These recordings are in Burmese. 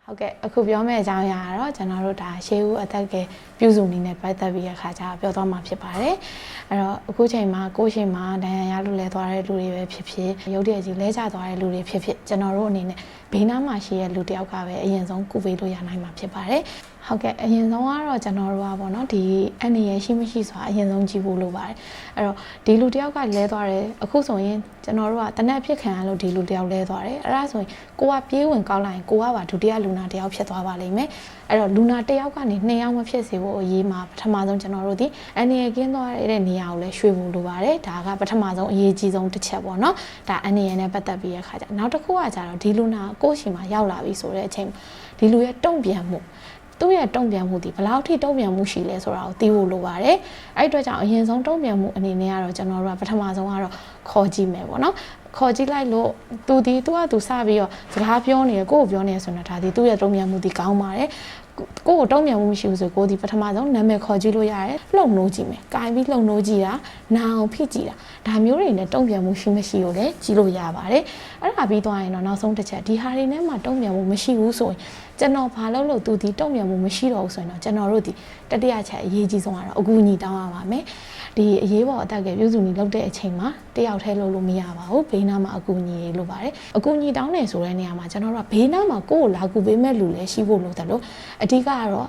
ဟုတ်ကဲ့အခုပြောမယ့်အကြောင်းအရာကတော့ကျွန်တော်တို့ဒါရှေးဦးအသက်ကပြုစုနေနဲ့ပတ်သက်ပြီးအခါကျပြောသွားမှာဖြစ်ပါတယ်အဲ့တော့အခုချိန်မှာကိုရှိမှာဒဏ်ရာရလို့လဲသွားတဲ့လူတွေပဲဖြစ်ဖြစ်ရုပ်တရက်ကြီးလဲကျသွားတဲ့လူတွေဖြစ်ဖြစ်ကျွန်တော်တို့အနေနဲ့ဘေးနားမှာရှိတဲ့လူတယောက်ကပဲအရင်ဆုံးကုပေးလို့ရနိုင်မှာဖြစ်ပါတယ်ဟုတ်ကဲ့အရင်ဆုံးကတော့ကျွန်တော်တို့ကပေါ့နော်ဒီအနေရရှိမရှိဆိုတာအရင်ဆုံးကြည့်ဖို့လိုပါတယ်အဲ့တော့ဒီလူတယောက်ကလဲသွားတယ်အခုဆိုရင်ကျွန်တော်တို့ကတနက်ဖြစ်ခံရလို့ဒီလူတယောက်လဲသွားတယ်အဲ့ဒါဆိုရင်ကိုကပြေးဝင်ကောက်လိုက်ရင်ကိုကပါဒုတိယလူနာတယောက်ဖြစ်သွားပါလိမ့်မယ်အဲ့တော့လူနာတယောက်ကနေ2ယောက်မဖြစ်စေဖို့အရေးမှာပထမဆုံးကျွန်တော်တို့ဒီအနေရကင်းသွားတဲ့နေရာကိုလဲရွှေ့ဖို့လိုပါတယ်ဒါကပထမဆုံးအရေးကြီးဆုံးတစ်ချက်ပေါ့နော်ဒါအနေရနဲ့ပတ်သက်ပြီးရခါကျနောက်တစ်ခုကကြတော့ဒီလူနာကိုရှိမှာရောက်လာပြီဆိုတဲ့အချိန်ဒီလူရဲ့တုံ့ပြန်မှုသူ့ရဲ့တုံ့ပြန်မှုဒီဘယ်လောက်ထိတုံ့ပြန်မှုရှိလဲဆိုတာကိုသိဖို့လိုပါတယ်အဲ့အတွက်ကြောင့်အရင်ဆုံးတုံ့ပြန်မှုအနေနဲ့ကတော့ကျွန်တော်တို့ကပထမဆုံးကတော့ခေါ်ကြည့်မယ်ပေါ့နော်ခေါ်ကြည့်လိုက်လို့သူကစပြီးတော့စကားပြောနေရကိုပြောနေရဆိုတော့ဒါဒီသူ့ရဲ့တုံ့ပြန်မှုဒီကောင်းပါတယ်ကိုတုံ့ပြန်မှုမရှိဘူးဆိုကိုဒီပထမဆုံးနာမည်ခေါ်ကြည့်လို့ရတယ်လှုပ်နိုးကြည့်မယ်။ကိုင်ပြီးလှုပ်နိုးကြည့်တာနာအောင်ဖိကြည့်တာဒါမျိုးတွေနဲ့တုံ့ပြန်မှုရှိမရှိကိုလည်းကြည့်လို့ရပါတယ်။အဲ့ဒါပြီးသွားရင်တော့နောက်ဆုံးတစ်ချက်ဒီဟာတွေနဲ့မှတုံ့ပြန်မှုမရှိဘူးဆိုရင်ကျွန်တော်ဘာလုပ်လို့သူဒီတုံ့ပြန်မှုမရှိတော့ဘူးဆိုရင်တော့ကျွန်တော်တို့ဒီတတိယချက်အရေးကြီးဆုံးကတော့အကူအညီတောင်းရပါမယ်။ဒီအရေးပေါ်အသက်ကပြုစုနေလုပ်တဲ့အချိန်မှာတယောက်တည်းလုပ်လို့မရပါဘူး။ဘေးနားမှာအကူအညီလိုပါတယ်။အကူအညီတောင်းနေဆိုတဲ့နေရာမှာကျွန်တော်တို့ကဘေးနားမှာကိုယ့်ကိုလာကူပေးမဲ့လူလည်းရှိဖို့လိုတယ်လို့အဓိကကတော့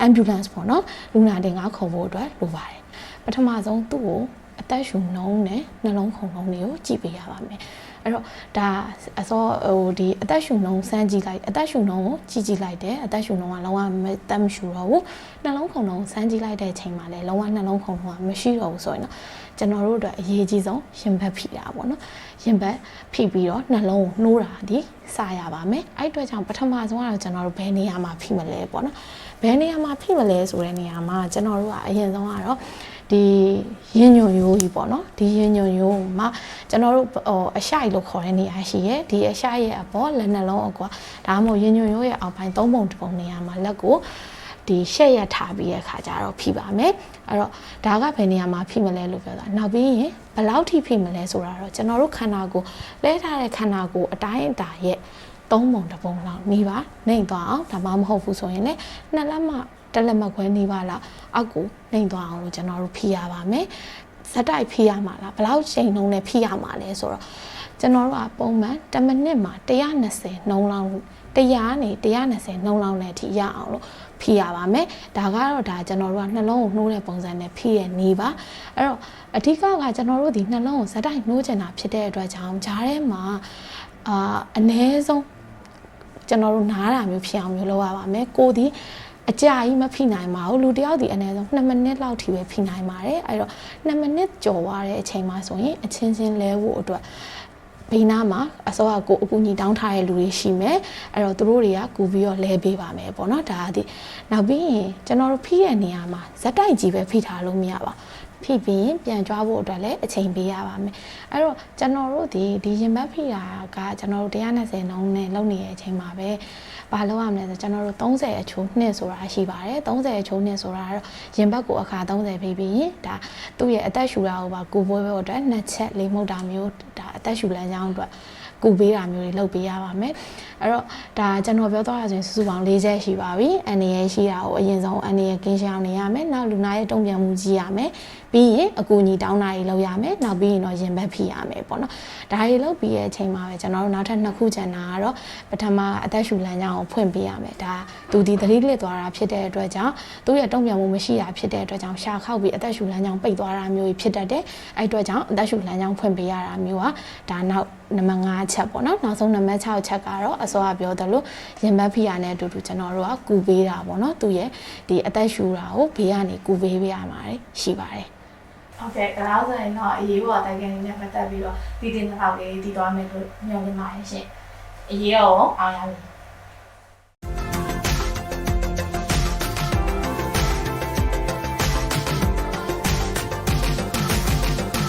ambulance ပေါ့နော်လူနာတင်ကားခေါ်ဖို့အတွက်လိုပါတယ်ပထမဆုံးသူ့ကိုအသက်ရှူနှုန်းနဲ့နှလုံးခုန်နှုန်းတွေကိုကြည့်ပေးရပါမယ်အဲ့တော့ဒါအစောဒီအသက်ရှူနှုန်းစမ်းကြည့်လိုက်အသက်ရှူနှုန်းကိုကြည့်လိုက်တယ်အသက်ရှူနှုန်းကလုံးဝမတက်မရှူတော့ဘူးနှလုံးခုန်နှုန်းစမ်းကြည့်လိုက်တဲ့အချိန်မှာလည်းလုံးဝနှလုံးခုန်နှုန်းကမရှိတော့ဘူးဆိုရင်တော့ကျွန်တော်တို့အတွက်အရေးကြီးဆုံးရင်ဘတ်ဖိတာပေါ့နော်ရင်ဘတ်ဖိပြီးတော့နှလုံးကိုနှိုးတာဒီစရပါမယ်အဲ့အတွက်ကြောင့်ပထမဆုံးကတော့ကျွန်တော်တို့ဘယ်နေရာမှာဖိမလဲပေါ့နော်ဘယ်နေရာမှာဖိမလဲဆိုတဲ့နေရာမှာကျွန်တော်တို့ကအရင်ဆုံးကတော့ဒီရင်းညွန်ရိုးကြီးပေါ့နော်ဒီရင်းညွန်ရိုးမှာကျွန်တော်တို့အရှိုက်လို့ခေါ်တဲ့နေရာရှိရဲဒီအရှိုက်ရဲ့အပေါ်လက်နှလုံးအကွာဒါမှမဟုတ်ရင်းညွန်ရိုးရဲ့အောက်ပိုင်း3ပုံ1ပုံနေရာမှာလက်ကိုဒီရှက်ရထားပြီးတဲ့ခါကျတော့ဖိပါမယ်အဲ့တော့ဒါကဘယ်နေရာမှာဖိမလဲလို့ပြောတာနောက်ပြီးရင်ဘယ်လောက်ထိဖိမလဲဆိုတာတော့ကျွန်တော်တို့ခန္ဓာကိုယ်လဲထားတဲ့ခန္ဓာကိုယ်အတိုင်းအတာရဲ့3ပုံ1ပုံလောက်နေပါနှိမ့်သွားအောင်ဒါမှမဟုတ်ဘူးဆိုရင်လည်းနှစ်လက်မှတက်လက်မခွဲနေပါလားအောက်ကိုနှိမ့်သွားအောင်လို့ကျွန်တော်တို့ဖိရပါမယ်ဇက်တိုက်ဖိရမှာလားဘယ်လောက်ချိန်နှုန်းနဲ့ဖိရမှာလဲဆိုတော့ကျွန်တော်တို့ကပုံမှန်10မိနစ်မှာ120နှုန်းလောက်100နဲ့120နှုန်းလောက်နဲ့ထိရအောင်လို့ဖိရပါမယ်ဒါကတော့ဒါကျွန်တော်တို့ကနှလုံးကိုနှိုးတဲ့ပုံစံနဲ့ဖိရနေပါအဲ့တော့အဓိကကကျွန်တော်တို့ဒီနှလုံးကိုဇက်တိုက်နှိုးချင်တာဖြစ်တဲ့အတွက်ကြောင့်ဂျားထဲမှာအနည်းဆုံးကျွန်တော်တို့နားတာမျိုးဖြစ်အောင်မျိုးလုပ်ရပါမယ်ကိုဒီအကြာကြီးမဖိနိုင်ပါဘူးလူတယောက်ဒီအနည်းဆုံး2မိနစ်လောက်ထိပဲဖိနိုင်ပါတယ်အဲ့တော့2မိနစ်ကျော်သွားတဲ့အချိန်မှာဆိုရင်အချင်းချင်းလဲဖို့အတွက်ဘေးနားမှာအစောကကိုအကူအညီတောင်းထားတဲ့လူတွေရှိမယ်အဲ့တော့သူတို့တွေကကူပြီးတော့လဲပေးပါမယ်ပေါ့နော်ဒါကဒီနောက်ပြီးရင်ကျွန်တော်တို့ဖိရဲ့နေရာမှာဇက်တိုက်ကြီးပဲဖိထားလို့မရပါဖိပြီးရင်ပြန်ကြွားဖို့အတွက်လည်းအချိန်ပေးရပါမယ်အဲ့တော့ကျွန်တော်တို့ဒီရင်ဘတ်ဖိတာကကျွန်တော်တို့120နှုန်းနဲ့လုပ်နေတဲ့အချိန်မှာပဲဘာလုပ်ရမလဲဆိုကျွန်တော်တို့30အချိုးနှစ်ဆိုတာရှိပါတယ်30အချိုးနှစ်ဆိုတာကတော့ရင်ဘတ်ကိုအခါ30ဖိပြီးရင်ဒါသူ့ရဲ့အသက်ရှူတာကိုပါကူပွဲပဲအတွက်နှစ်ချက်လေးမှုတ်တာမျိုးဒါအသက်ရှူလမ်းကြောင်းအတွက်ကူပေးတာမျိုးတွေလုပ်ပေးရပါမယ်အဲ့တော့ဒါကျွန်တော်ပြောသွားတာဆိုရင်စုစုပေါင်း4ချက်ရှိပါပြီအန်ရရှိတာကိုအရင်ဆုံးအန်ရကင်းရှောင်နေရမယ်နောက်လူနာရဲ့တုံ့ပြန်မှုကြည့်ရမယ်ပြီးရင်အကူအညီတောင်းတာတွေလုပ်ရမယ်နောက်ပြီးရင်တော့ရင်ဘတ်ဖိရမယ်ပေါ့နော်ဒါတွေလုပ်ပြီးတဲ့အချိန်မှာပဲကျွန်တော်တို့နောက်ထပ်2ခုကျန်တာကတော့ပထမအသက်ရှူလမ်းကြောင်းကိုဖွင့်ပေးရမယ်ဒါသူဒီသတိလစ်သွားတာဖြစ်တဲ့အတွက်ကြောင့်သူ့ရဲ့တုံ့ပြန်မှုမရှိတာဖြစ်တဲ့အတွက်ကြောင့်ရှာခောက်ပြီးအသက်ရှူလမ်းကြောင်းပိတ်သွားတာမျိုးဖြစ်တတ်တယ်အဲ့အတွက်ကြောင့်အသက်ရှူလမ်းကြောင်းဖွင့်ပေးရတာမျိုးကဒါနောက်နံပါတ်5ချက်ပေါ့နော်နောက်ဆုံးနံပါတ်6ချက်ကတော့အစောကပြောသလိုရင်ဘတ်ဖိရနဲ့အတူတူကျွန်တော်တို့ကကူပေးတာပေါ့နော်သူ့ရဲ့ဒီအသက်ရှူတာကိုဘေးကနေကူပေးပေးရမှာရှိပါတယ်ဟုတ်ကဲ့ဒါဆိုရင်တော့အရေးပေါ်တိုက်ကန်နေနဲ့ပတ်သက်ပြီးတော့ဒီတင်တဲ့ထောက်လေးတည်သွားမယ်လို့ညွှန်နေပါတယ်ရှင်အရေးရောအောင်ရပြီ